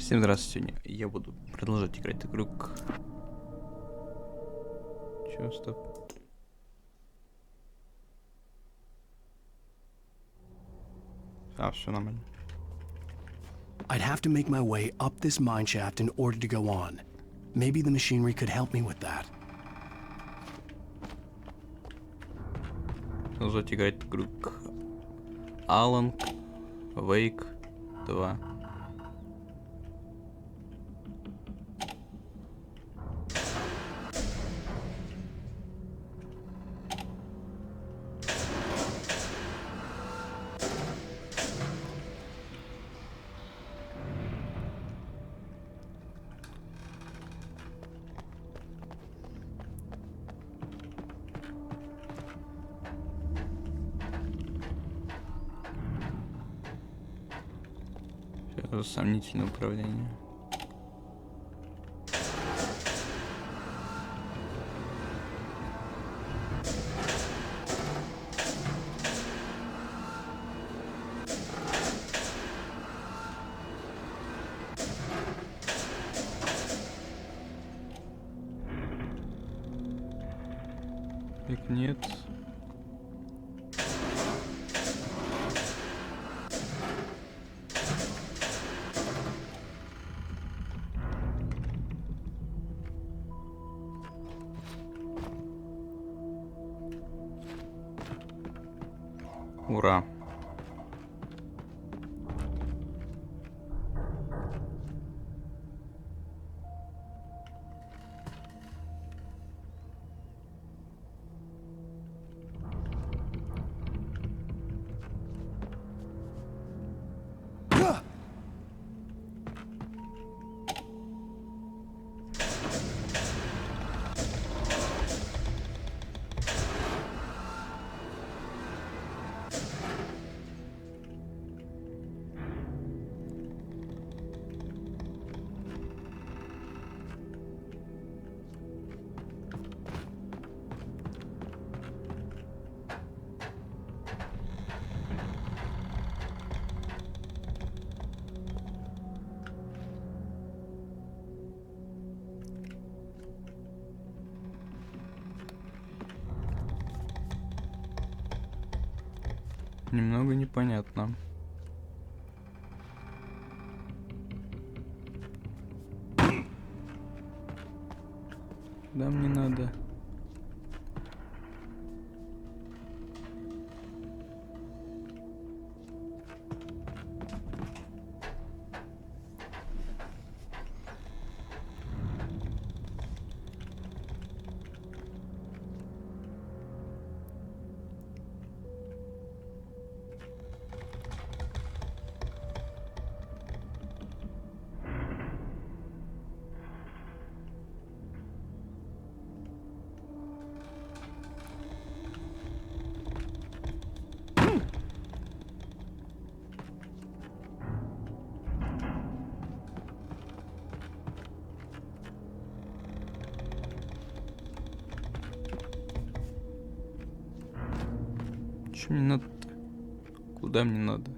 Всем здравствуйте, сегодня я буду продолжать играть игру Чё, стоп. Все нормально. I'd have to make my way up this mine shaft in order to go on. Maybe the machinery could help me with that. Продолжать играть игру Alan Wake 2. Сомнительное управление. Так, нет. Ура. Немного непонятно. Куда мне надо? Что мне надо-то? Куда мне надо?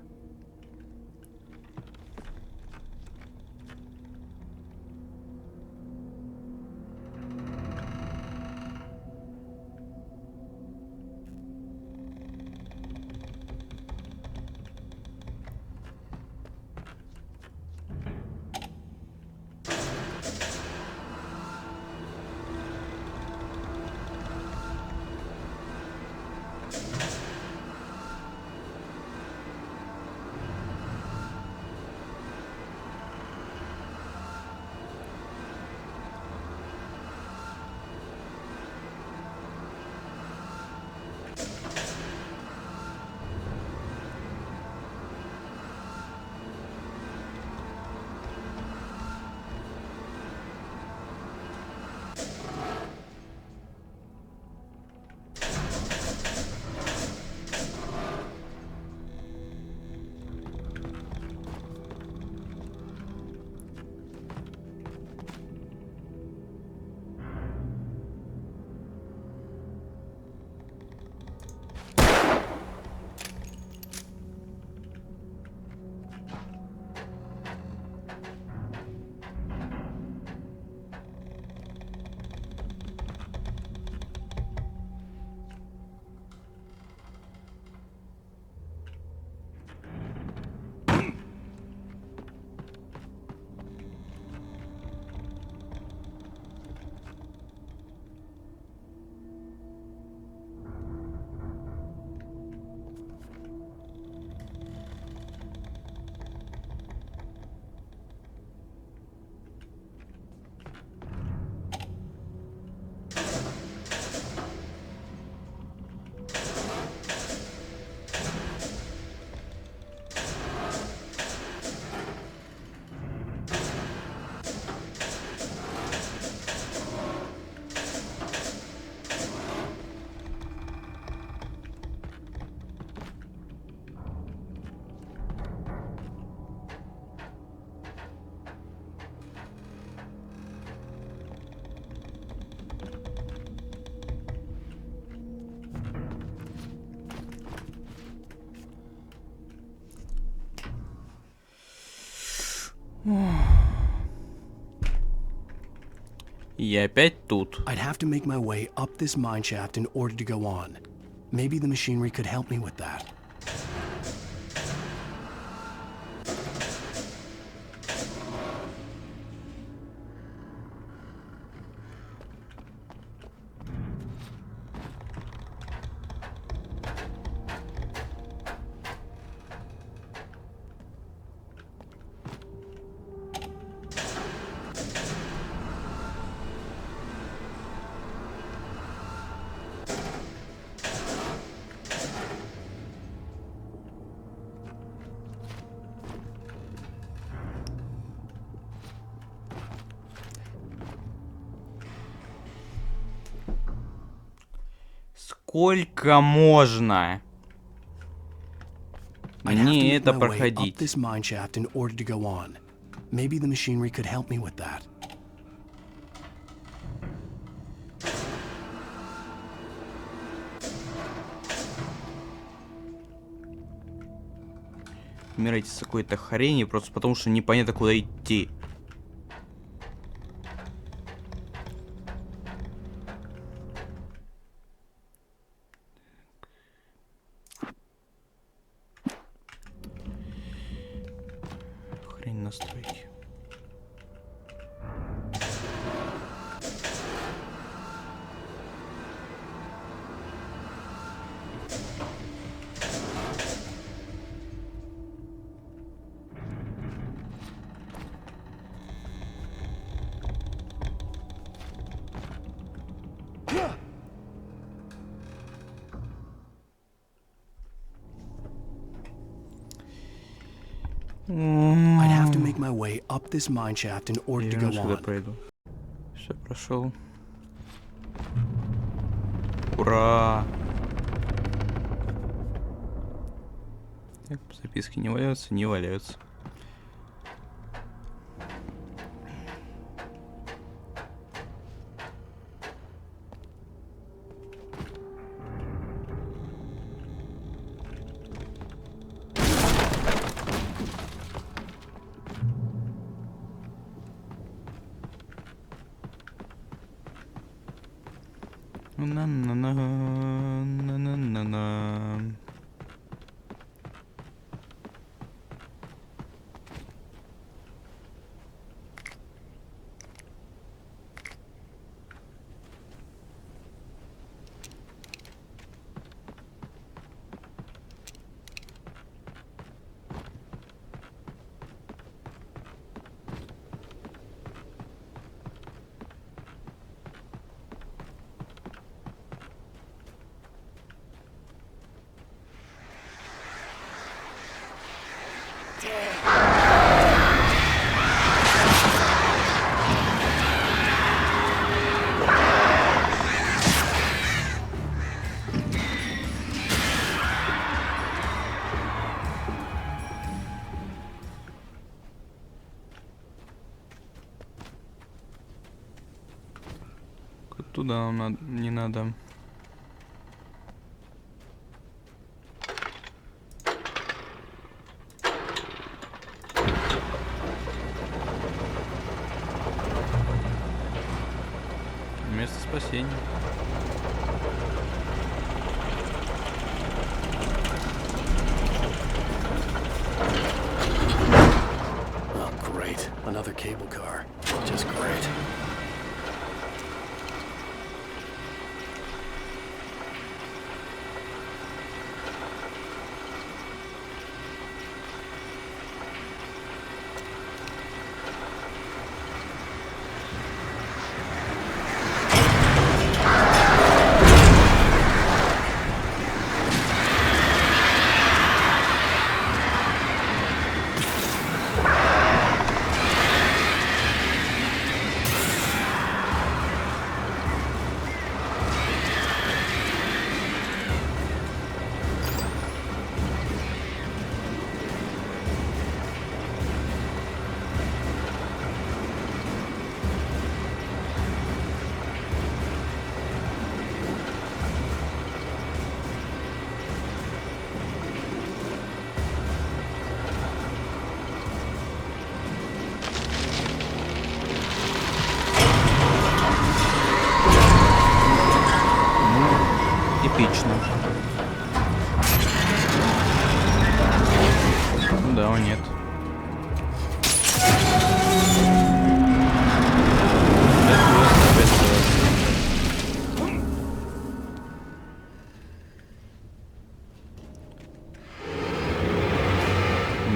И я опять тут. I'd have to make my way up this mine shaft in order to go on. Maybe the machinery could help me with that. Сколько можно I'd have to мне make это my way up проходить? this mine shaft in order to go on. Maybe the machinery could help me with that. Умирайте с какой-то хрени, просто потому что непонятно, куда идти. Хрень настройки. I'd have to make my way up this mine shaft in order to Я go сюда on. пройду. Все, прошел. Ура! Так, записки не валяются, не валяются. На-на-на, на-на-на-на. Туда нам не надо. Место спасения. Oh, great. Another cable car. Just great.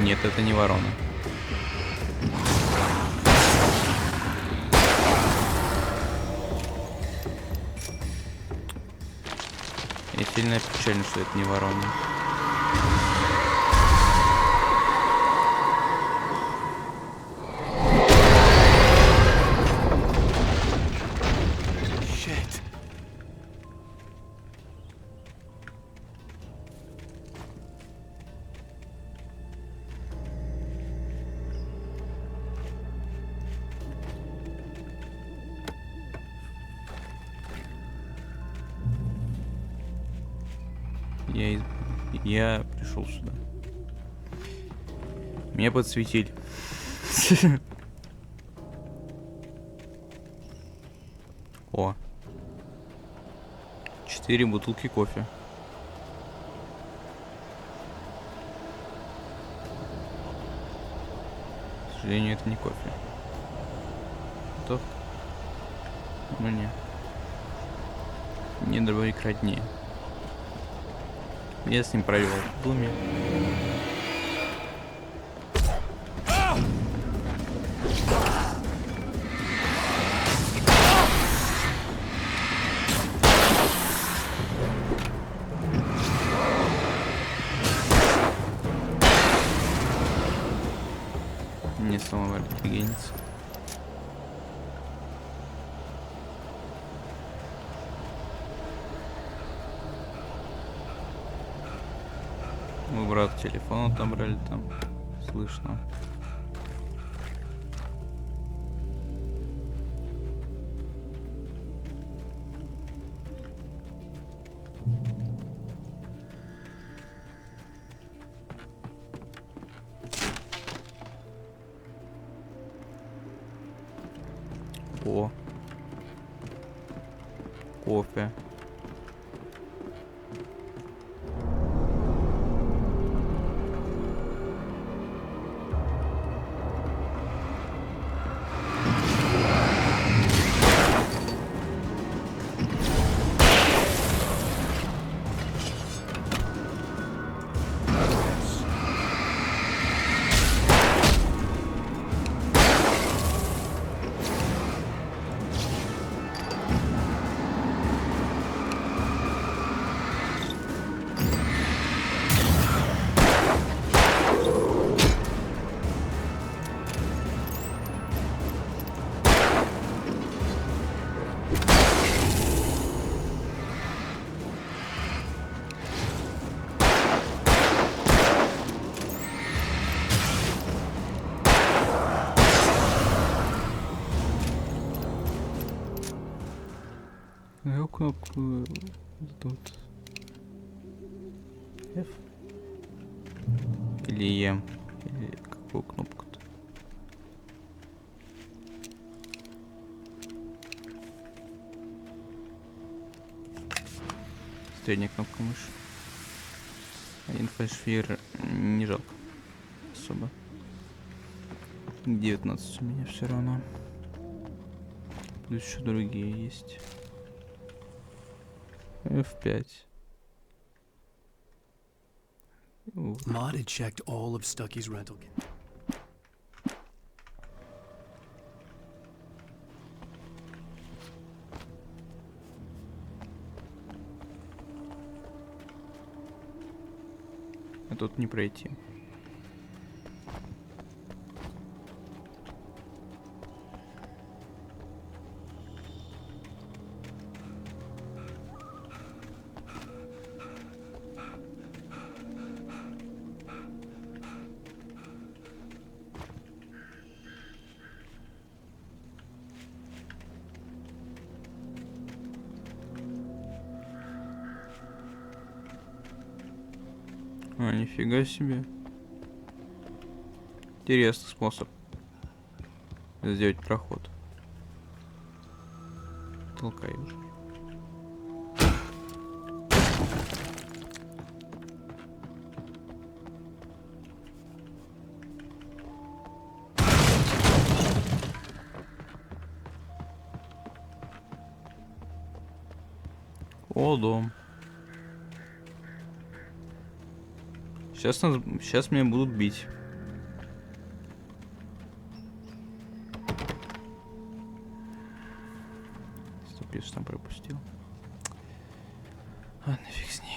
Нет, это не ворона. Я сильно печально, что это не ворона. Shit. Я пришел сюда. Меня подсветили. О. 4 бутылки кофе. К сожалению, это не кофе. Готов? Ну не. Не дробовик роднее. Я с ним провел в доме. Не самого интеллигенца. Мы брат телефон отобрали там. Слышно. О. Кофе. Какую кнопку тут? F? Или E? Или какую кнопку-то? Средняя кнопка мыши. Один фальшфир не жалко. Особо. 19 у меня все равно. Плюс еще другие есть. F5. Maud had checked all of Stucky's rental kit. А тут не пройти. А, нифига себе. Интересный способ сделать проход. Толкай уже. О, дом. Сейчас меня будут бить. Стоп, я же там пропустил. Ладно, фиг с ней.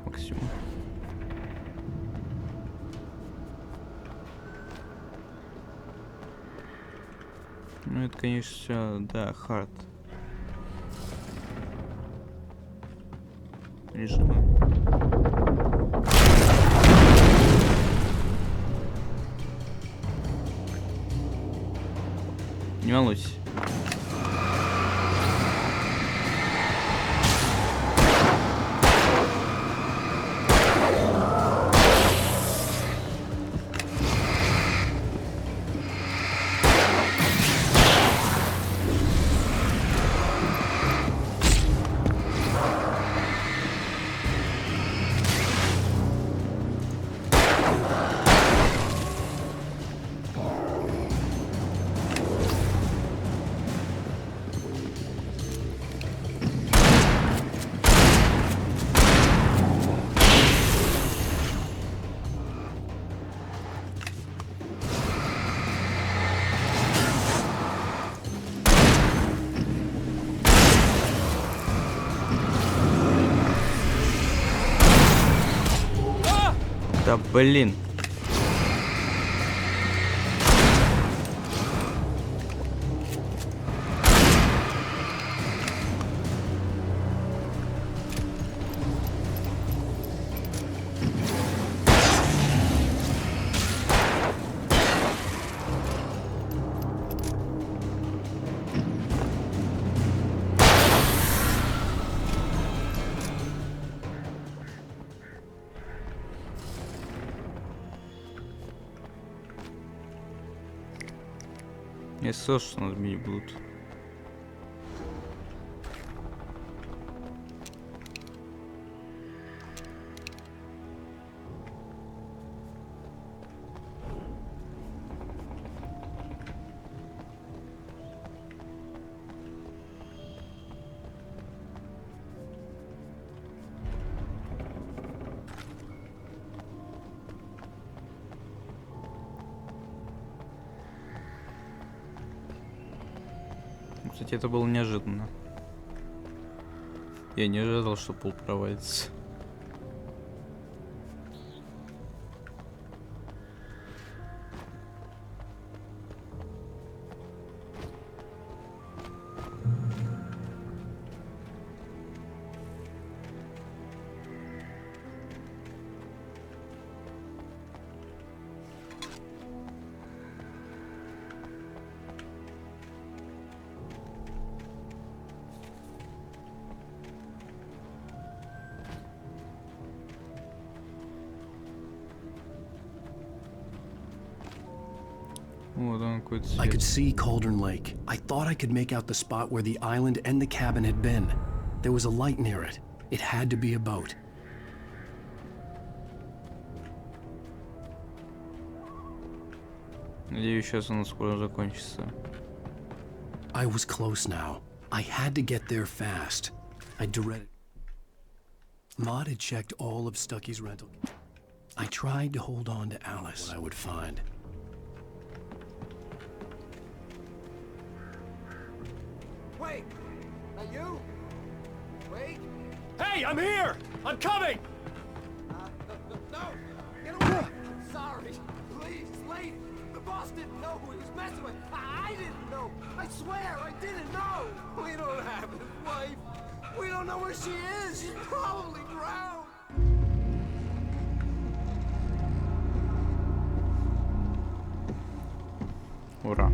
Максимум. Ну это, конечно, все, да, хард. Режимы. Не волнуйся. Да блин. Я слышал, что нас бить будут. Кстати, это было неожиданно. Я не ожидал, что пул провалится. Вот он какой-то I could свет. see Cauldron Lake. I thought I could make out the spot where the island and the cabin had been. There was a light near it. It had to be a boat. Надеюсь, сейчас он скоро закончится. I was close now. I had to get there fast. I dreaded. Maud had checked all of Stucky's rental. I tried to hold on to Alice. What I would find. Wait! Are you? Wait! Hey, I'm here! I'm coming! No! Get away! I'm sorry! Please, wait! boss didn't know who he was messing with. I didn't know. I swear, I didn't know. We don't have his wife. We don't know where she is. She's probably drowned. Ура.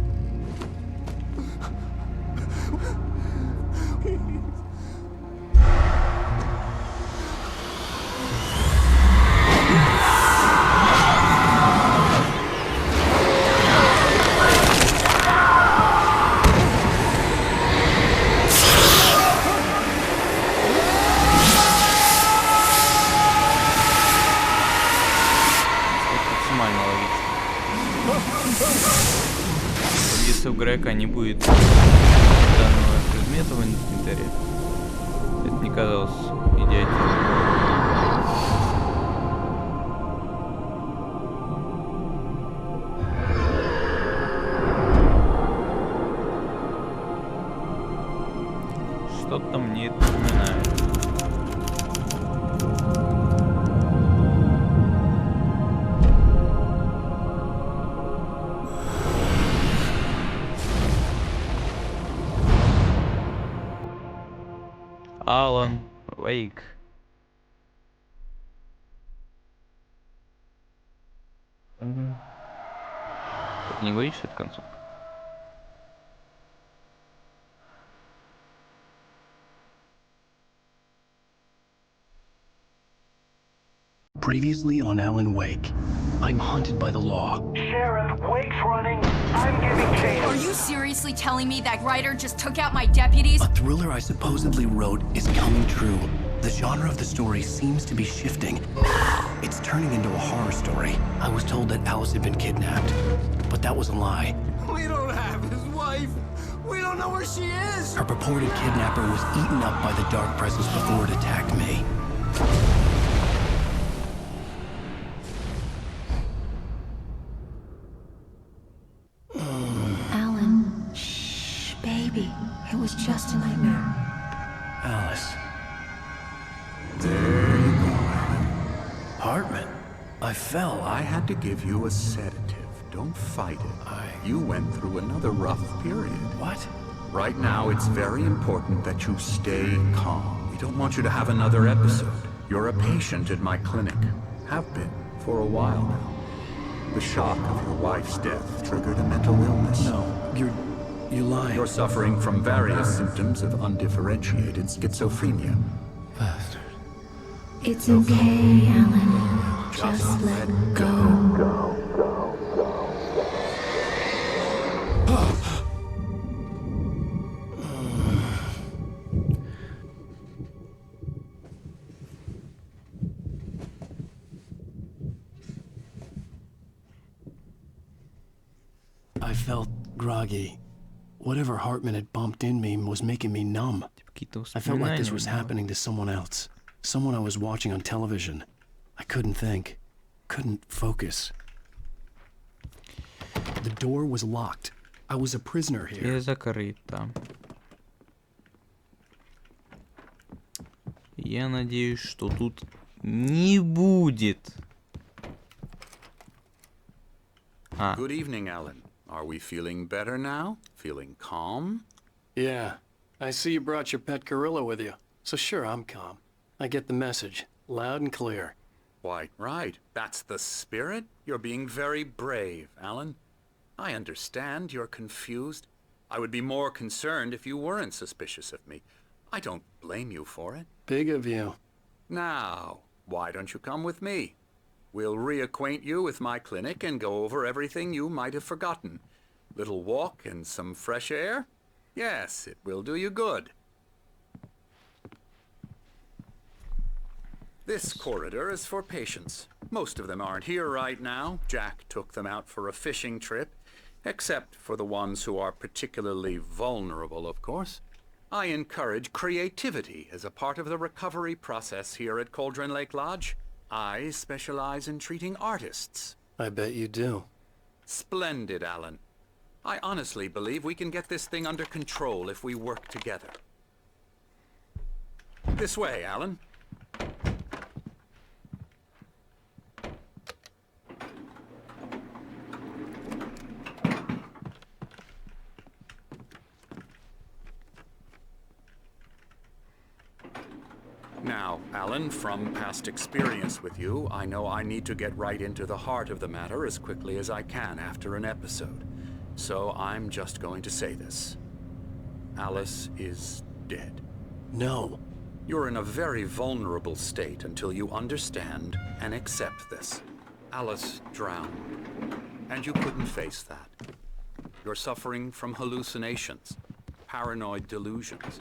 Максимально логично. Если у Грека не будет данного предмета в инвентаре, это не казалось идиотизмом. Что-то мне это напоминает. Алан Вейк. Ты не говоришь, что это концовка? Previously on Alan Wake, I'm hunted by the law. Sheriff, Wake's running. I'm giving chase. Are you seriously telling me that writer just took out my deputies? A thriller I supposedly wrote is coming true. The genre of the story seems to be shifting. It's turning into a horror story. I was told that Alice had been kidnapped, but that was a lie. We don't have his wife. We don't know where she is. Her purported kidnapper was eaten up by the dark presence before it attacked me. Alan, shh, baby. It was just a nightmare. Alice. There you go, Alan. Hartman, I fell. I had to give you a sedative. Don't fight it. You went through another rough period. What? Right now, it's very important that you stay calm. We don't want you to have another episode. You're a patient at my clinic. Have been for a while now. The shock of your wife's death triggered a mental illness. No, you're lying. You're suffering from various symptoms of undifferentiated schizophrenia. Bastard. It's okay, Alan. Just let go. I felt groggy. Whatever Hartman had bumped in me was making me numb. I felt like this was happening to someone else. Someone I was watching on television. I couldn't think. Couldn't focus. The door was locked. I was a prisoner here. Дверь закрыта. Я надеюсь, что тут не будет. Good evening, Alan. Are we feeling better now? Feeling calm? Yeah. I see you brought your pet gorilla with you. So sure, I'm calm. I get the message. Loud and clear. Why, right. That's the spirit. You're being very brave, Alan. I understand you're confused. I would be more concerned if you weren't suspicious of me. I don't blame you for it. Big of you. Now, why don't you come with me? We'll reacquaint you with my clinic and go over everything you might have forgotten. Little walk and some fresh air? Yes, it will do you good. This corridor is for patients. Most of them aren't here right now. Jack took them out for a fishing trip, except for the ones who are particularly vulnerable, of course. I encourage creativity as a part of the recovery process here at Cauldron Lake Lodge. I specialize in treating artists. I bet you do. Splendid, Alan. I honestly believe we can get this thing under control if we work together. This way, Alan. Alan, from past experience with you, I know I need to get right into the heart of the matter as quickly as I can after an episode. So I'm just going to say this. Alice is dead. No. You're in a very vulnerable state until you understand and accept this. Alice drowned, and you couldn't face that. You're suffering from hallucinations, paranoid delusions,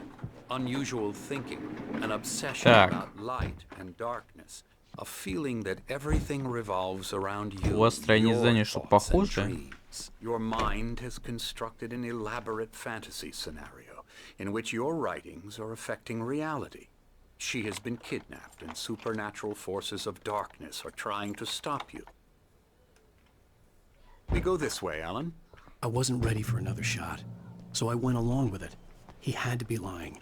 unusual thinking, an obsession about light and darkness, a feeling that everything revolves around you, У вас строение здания что, похоже? Your mind has constructed an elaborate fantasy scenario in which your writings are affecting reality. She has been kidnapped and supernatural forces of darkness are trying to stop you. We go this way, Alan. I wasn't ready for another shot, so I went along with it. He had to be lying.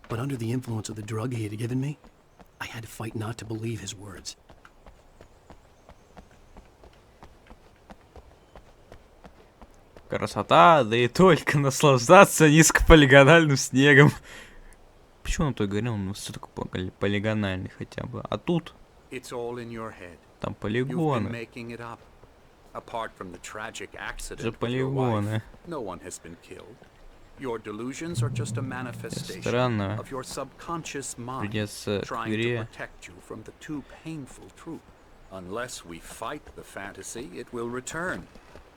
But under the influence of the drug he had given me, I had to fight not to believe his words. Красота, да и только наслаждаться низкополигональным снегом. Почему он то говорил, он все такой полигональный хотя бы. А тут там полигоны. Apart from the tragic accident Же with your wife, полигоны. no one has been killed. Your delusions are just a manifestation Странно. of your subconscious mind Придется к trying to игре. protect you from the too painful truth. Unless we fight the fantasy, it will return.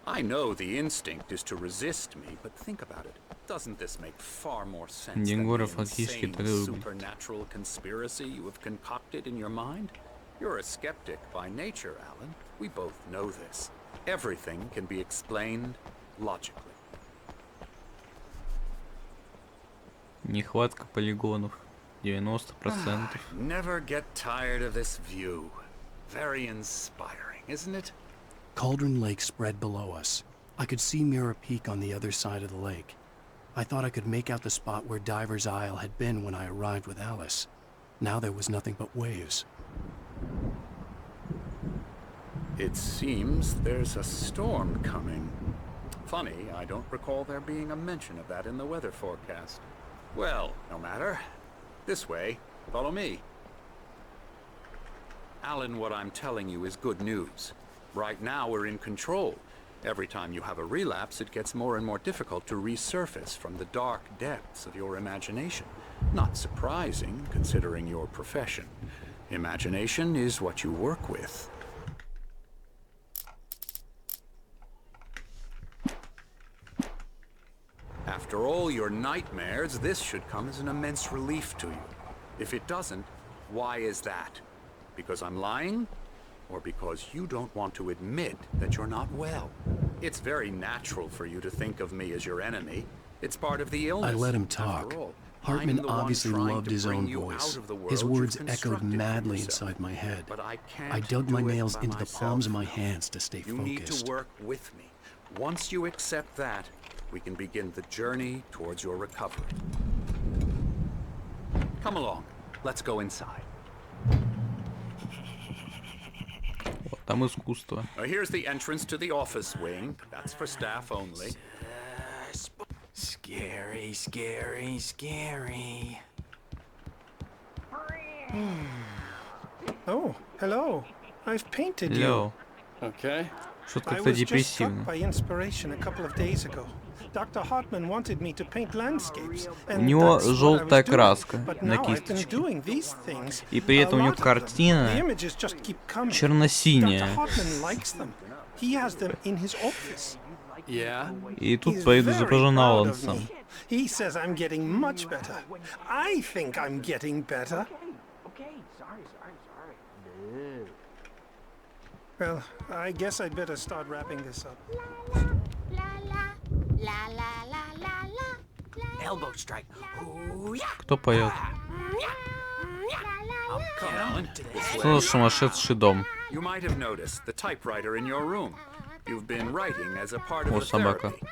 I know the instinct is to resist me, but think about it. Doesn't this make far more sense than Денгора the фактически insane такой supernatural conspiracy you have concocted in your mind? You're a skeptic by nature, Alan. We both know this. Everything can be explained logically. Нехватка полигонов. 90%. Never get tired of this view. Very inspiring, isn't it? Cauldron Lake spread below us. I could see Mirror Peak on the other side of the lake. I thought I could make out the spot where Diver's Isle had been when I arrived with Alice. Now there was nothing but waves. It seems there's a storm coming. Funny, I don't recall there being a mention of that in the weather forecast. Well, no matter. This way. Follow me. Alan, what I'm telling you is good news. Right now we're in control. Every time you have a relapse, it gets more and more difficult to resurface from the dark depths of your imagination. Not surprising, considering your profession. Imagination is what you work with. After all your nightmares, this should come as an immense relief to you. If it doesn't, why is that? Because I'm lying? Or because you don't want to admit that you're not well? It's very natural for you to think of me as your enemy. It's part of the illness. I let him talk. Hartman obviously loved his own voice. His words echoed madly inside my head. I dug my nails into the palms of my hands to stay focused. You need to work with me. Once you accept that, we can begin the journey towards your recovery. Come along. Let's go inside. Вот там искусство. Here's the entrance to the office wing. That's for staff only. Scary, scary, scary. Oh, hello. I've painted Hello. you. Okay. Что-то I как-то was just struck депрессивно. by inspiration a couple of days ago. Dr. Hartman wanted me to paint landscapes, У and него that's what I was желтая doing. краска But на now I've been кисточке. doing these things. И при этом у A него lot of them. картина The images just keep coming. Dr. черно-синяя. Hartman likes them. He has them in his office. Yeah? И тут He's поеду very изображен proud of Алансом. me. He says I'm getting much better. I think I'm getting better. Well, I guess I'd better start wrapping this up. Elbow strike. Ooh-yah! Кто поет? Come, Alan. Что за сумасшедший дом? You might have noticed the typewriter in your room. You've been writing as a part of О, the собака. therapy.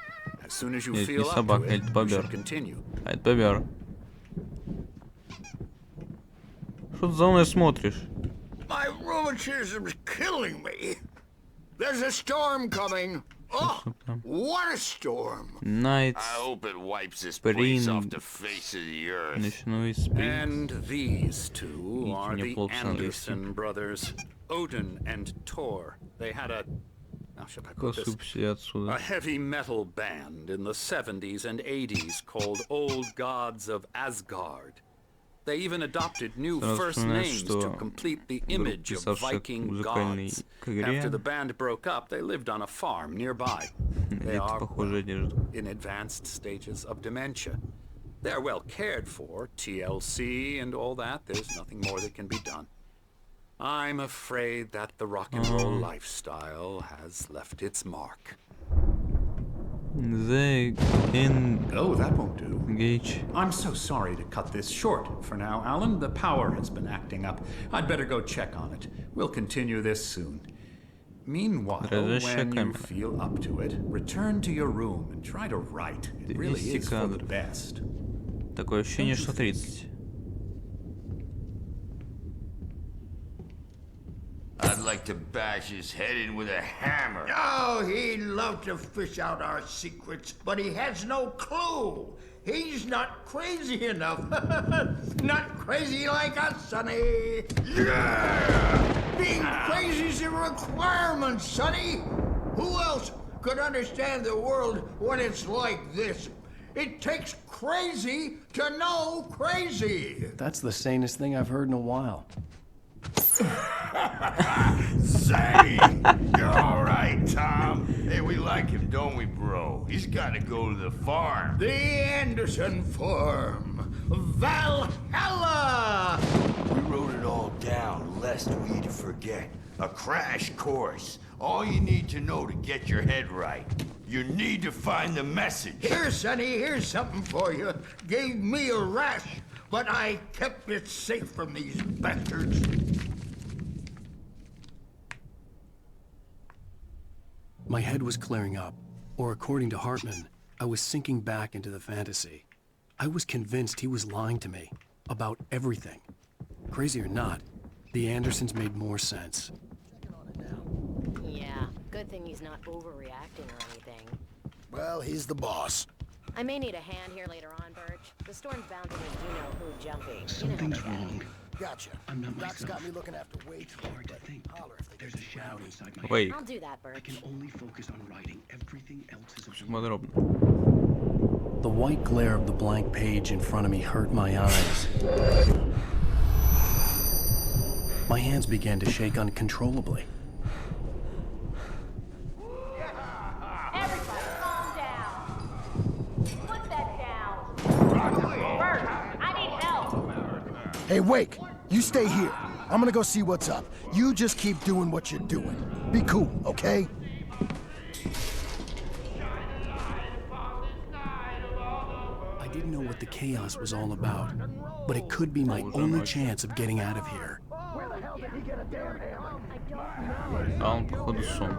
As soon as you Нет, feel не up собака, to это it, you бобер. should continue. А это бобер. Что ты за мной смотришь? My rheumatism's killing me. There's a storm coming. Oh, what a storm! Night I hope it wipes this Spring. place off the face of the earth. Ночной спринг. And these two Видите, are мне the плохо с английским. Anderson brothers, Odin and Thor. They had a, how should I put this? Посыпься отсюда. A heavy metal band in the 70s and 80s called Old Gods of Asgard. They even adopted new Сразу first вспоминаю, names что to complete the группа, image of писавшая Viking музыкальный gods. к игре, After the band broke up, they lived on a farm nearby. They это are похожая одежда. in advanced stages of dementia. They're well cared for, TLC and all that. There's nothing more that can be done. I'm afraid that the rock and roll lifestyle has left its mark. They Oh, that won't do. engage. I'm so sorry to cut this short for now, Alan. The power has been acting up. I'd better go check on it. We'll continue this soon. Meanwhile, when you feel up to it, return to your room and try to write. It really is for the best. Такое ощущение, что 30. I'd like to bash his head in with a hammer. Oh, he'd love to fish out our secrets, but he has no clue. He's not crazy enough. Not crazy like us, Sonny. Yeah! Being crazy's a requirement, Sonny. Who else could understand the world when it's like this? It takes crazy to know crazy. That's the sanest thing I've heard in a while. Say, you're all right, Tom. Hey, we like him, don't we, bro? He's got to go to the farm. The Anderson farm. Valhalla! We wrote it all down, lest we forget. A crash course. All you need to know to get your head right. You need to find the message. Here, Sonny, here's something for you. Gave me a rash, but I kept it safe from these bastards. My head was clearing up, or according to Hartman, I was sinking back into the fantasy. I was convinced he was lying to me about everything. Crazy or not, the Andersons made more sense. Yeah, good thing he's not overreacting or anything. Well, he's the boss. I may need a hand here later on, Birch. The storm's bound to need you-know-who jumping. Something's wrong. Gotcha. I'm not Doc's myself. got me looking after way too Hard to think. Holler if they There's get a too shadow rowdy. inside my Wait. head. I'll do that, I Birch. can only focus on writing. Everything else is a Все blur. подробно. The white glare of the blank page in front of me hurt my eyes. My hands began to shake uncontrollably. Everybody, calm down. Put that down. Birch, I need help. Hey, Wake, you stay here. I'm gonna go see what's up. You just keep doing what you're doing. Be cool, okay? I didn't know what the chaos was all about, but it could be my only chance of getting out of here. А он, походу, сон.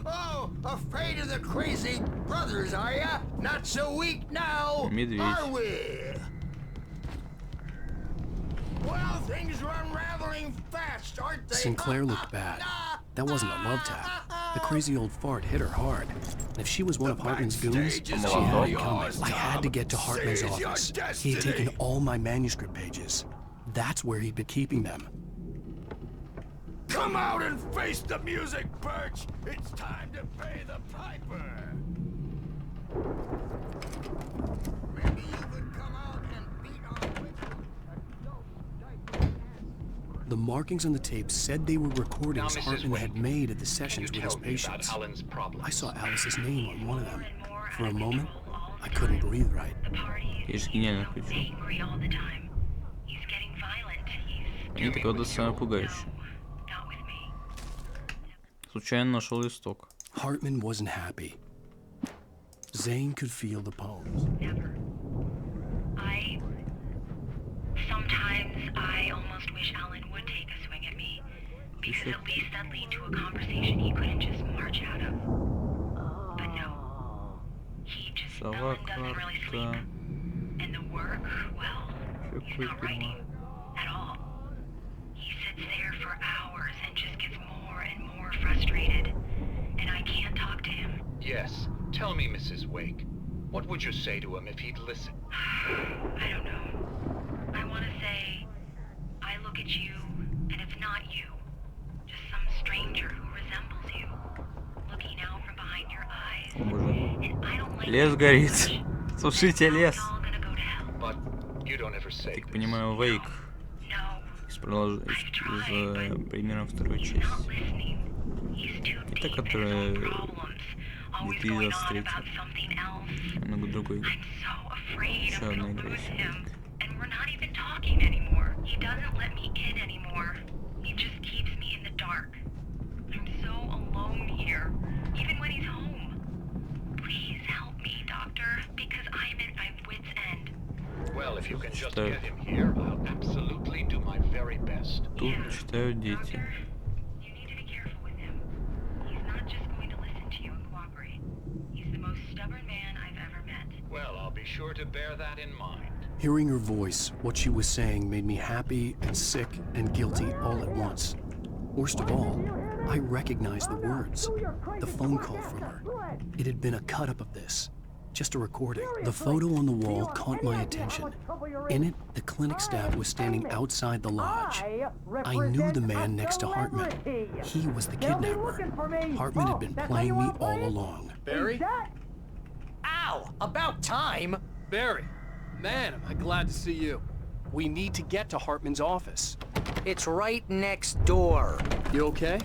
Oh, afraid of the crazy brothers, are ya? Not so weak now, Медведь. are we? Well, things are unraveling fast, aren't they? Sinclair looked bad. That wasn't a love tap. The crazy old fart hit her hard. And if she was one of Hartman's goons, she had it coming. I had to get to Hartman's office. He had taken all my manuscript pages. That's where he'd been keeping them. Come out and face the music, Birch. It's time to pay the piper. Maybe you could come out and beat our The markings on the tape said they were recordings Hartman had made at the sessions with his patients. I saw Alice's name on one of them. For a moment, I couldn't breathe right. Я же гениально включил. Они такое до самое пугающее. Случайно нашел листок. Hartman wasn't happy. Zane could feel the poems. Sometimes I almost wish Alan would take a swing at me, because at least that'd lead to a conversation he couldn't just march out of. But no, he just Alan doesn't really sleep, and the work, well, he's not writing at all. He sits there for hours and just gets more and more Tell me, Mrs. Wake, what would you say to him if he'd listen? I don't know. I want to say, I look at you, and it's not you. Just some stranger who resembles you. Looking out from behind your eyes. And I don't like лес горит. Слушайте, лес. But you don't ever say Так понимаю, Вейк из примерно второй части. Это которая 2023. Много другой. Еще одна игра есть. And we're not even talking anymore. He doesn't let me in anymore. He just keeps me in the dark. I'm so alone here, even when he's home. Please help me, Doctor, because I'm at my wit's end. Well, if you can just get him here, I'll absolutely do my very best. Тут читают дети. You need to be careful with him. He's not just going to listen to you and cooperate. He's the most stubborn man I've ever met. Well, I'll be sure to bear that in mind. Hearing her voice, what she was saying made me happy and sick and guilty all at once. Worst of all, I recognized the words. The phone call from her. It had been a cut-up of this. Just a recording. The photo on the wall caught my attention. In it, the clinic staff was standing outside the lodge. I knew the man next to Hartman. He was the kidnapper. Hartman had been playing me all along. Barry? Ow! About time! Barry, man, am I glad to see you. We need to get to Hartman's office. It's right next door. You okay?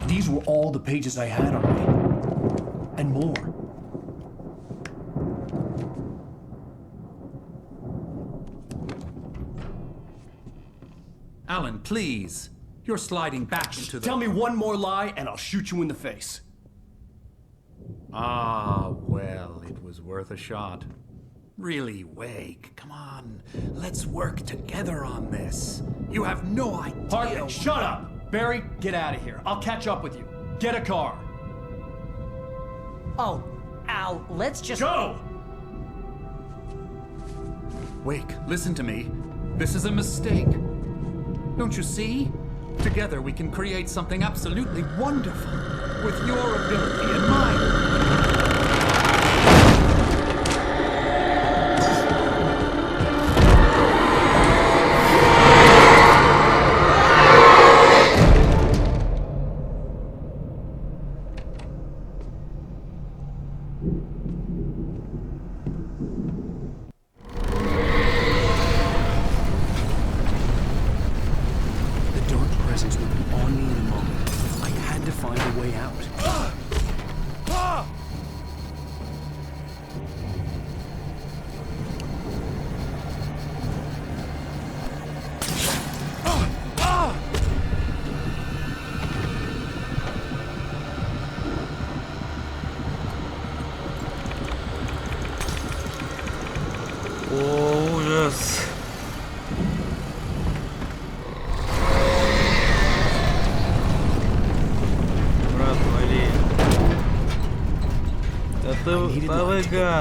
These were all the pages I had on me. And more. Alan, please. You're sliding back into the... Tell me one more lie and I'll shoot you in the face. Ah, well, it was worth a shot. Really, Wake, come on. Let's work together on this. You have no idea... Hartman, shut up! Barry, get out of here. I'll catch up with you. Get a car. Oh, Al, let's just... Go! Wake, listen to me. This is a mistake. Don't you see? Together we can create something absolutely wonderful. With your ability and mine.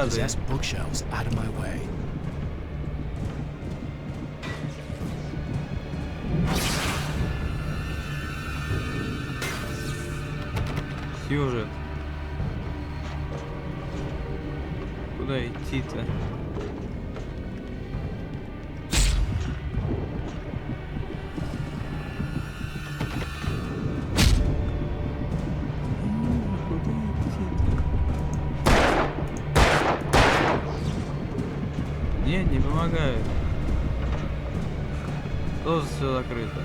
Possessed bookshelves out of my way. Сюжет. Куда идти-то? Нет, не помогает. Тоже все закрыто.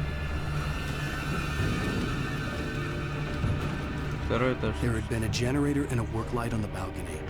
Второй этаж. There had been a generator and a work light on the balcony.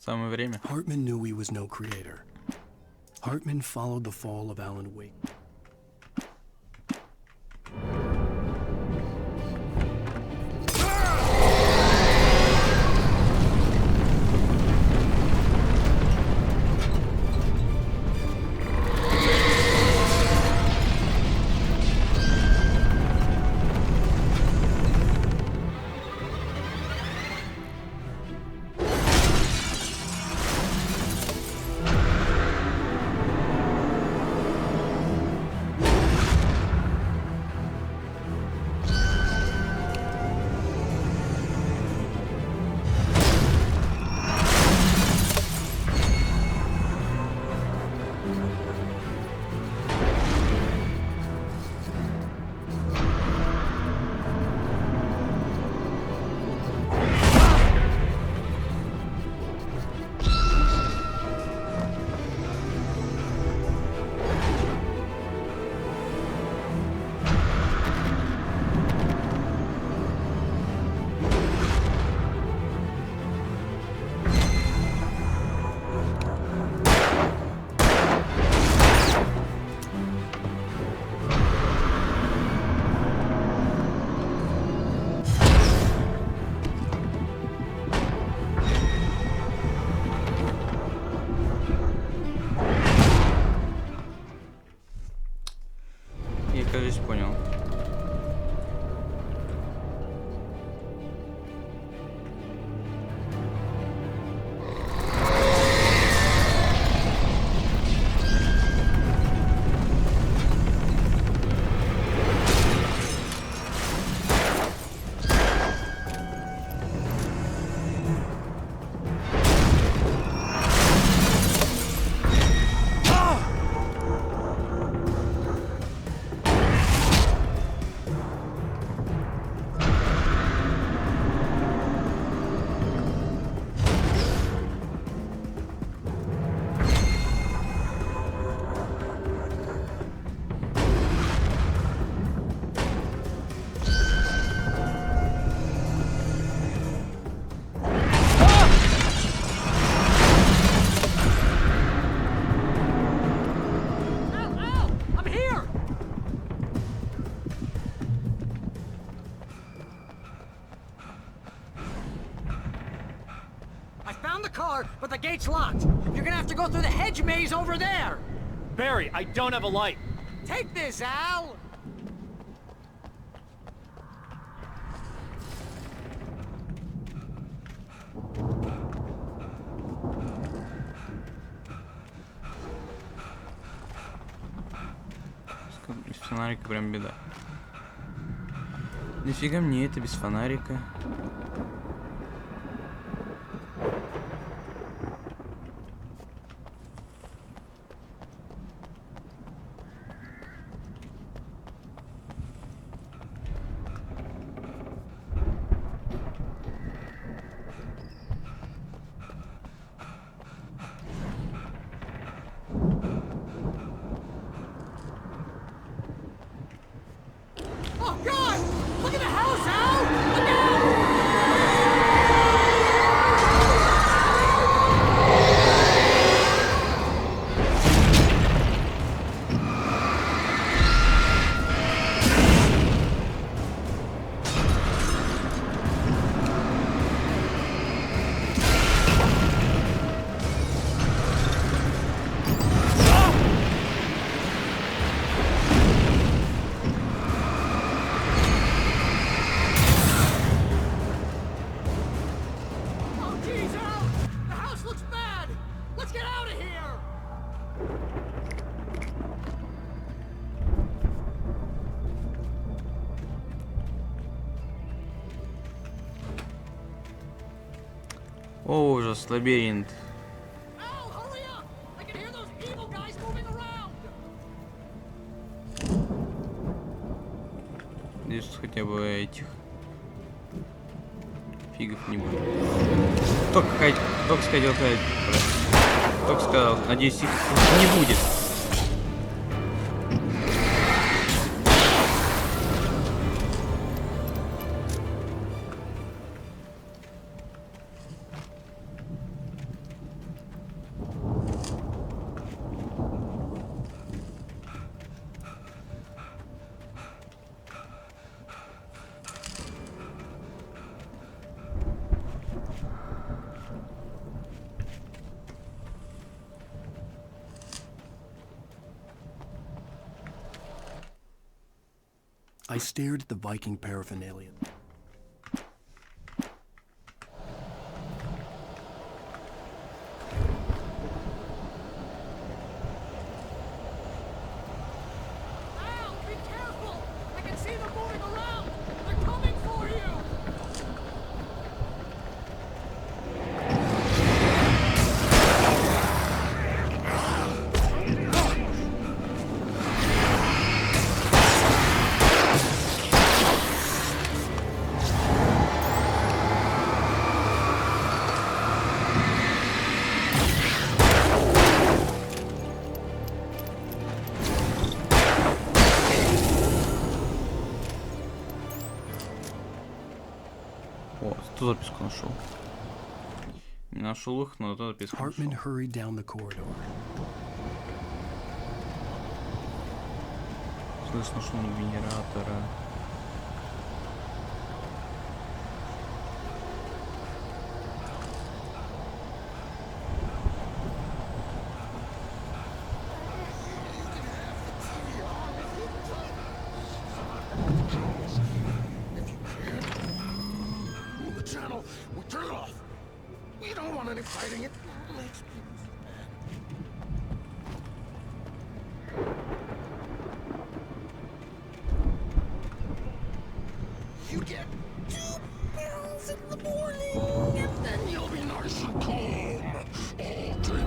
Самое время. Hartman knew he was no creator. Hartman followed the fall of Alan Wake. Я, кажется, понял. But the gate's locked. You're gonna have to go through the hedge maze over there. Barry, I don't have a light. Take this, Al. Без фонарика прям беда. Нифига мне это без фонарика. Oh God! Look at the house, Al! Look out! Oh, geez, Al! The house looks bad! Let's get out of here! О, ужас, лабиринт. Al, hurry up! I can hear those evil guys moving around! Здесь хотя бы этих фигов не будет. Только сказал, надеюсь, их не будет. I stared at the Viking paraphernalia. Al, be careful! I can see them moving around! They're coming for you! О, ту записку нашел. Не нашел их, но эту записку Hartman нашел. hurried down the corridor. Слышно шум генератора. Move the channel. We'll turn it off. We don't want any fighting. It makes people You get 2 pills in the morning, and then you'll be nice and calm all day.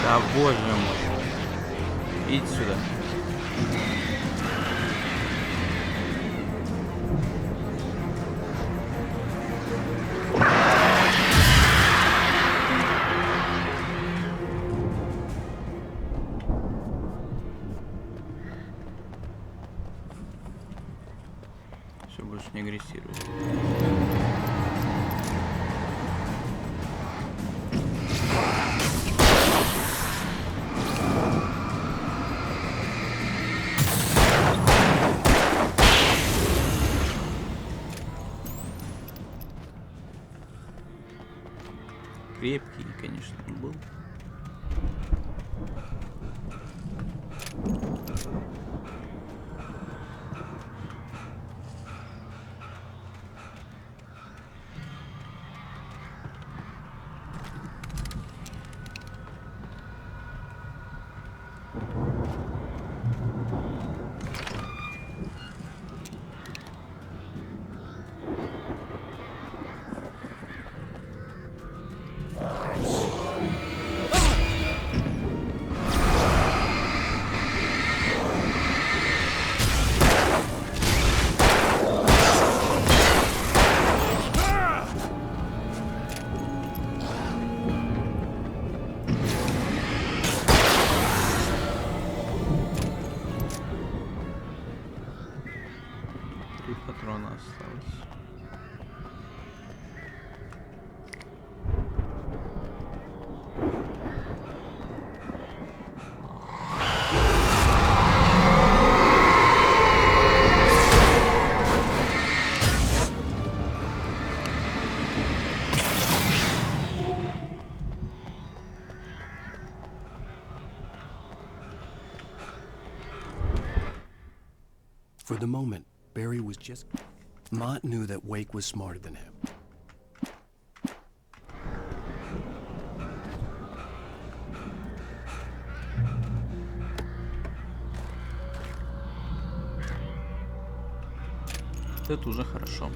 Да боже мой. Идите сюда. Все, больше не агрессирует. Крепкий, конечно, он был. Патрона осталось. For the moment, Barry was just... Mott knew that Wake was smarter than him. Это уже хорошо.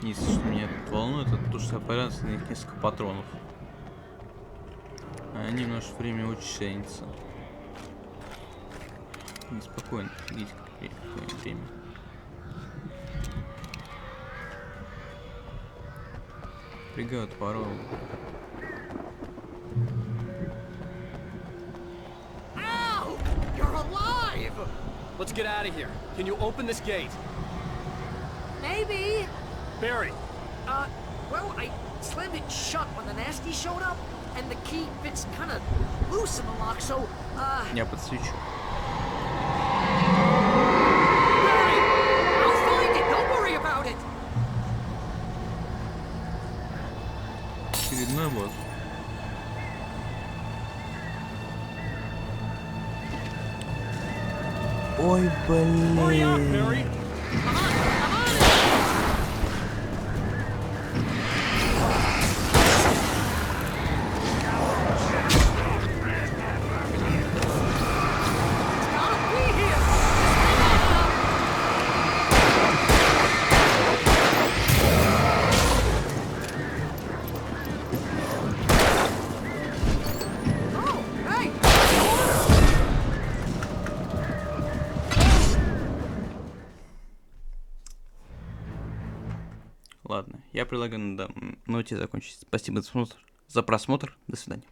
Единственное, что меня тут волнует, это то, что аппарат на них несколько патронов. А они в наше время очень ценятся. Неспокойно, офигеть, какое время. Пригают порой. Ow! You're alive! Let's get out of here. Can you open this gate? Maybe. Barry! Well, I slammed it shut when the nasty showed up, and the key fits kind of loose in the lock, so, Я подсвечу. Barry! I'll find it, don't worry about it! Очередной босс. Ой, блин. Ладно, я предлагаю на ноте закончить. Спасибо за просмотр. До свидания.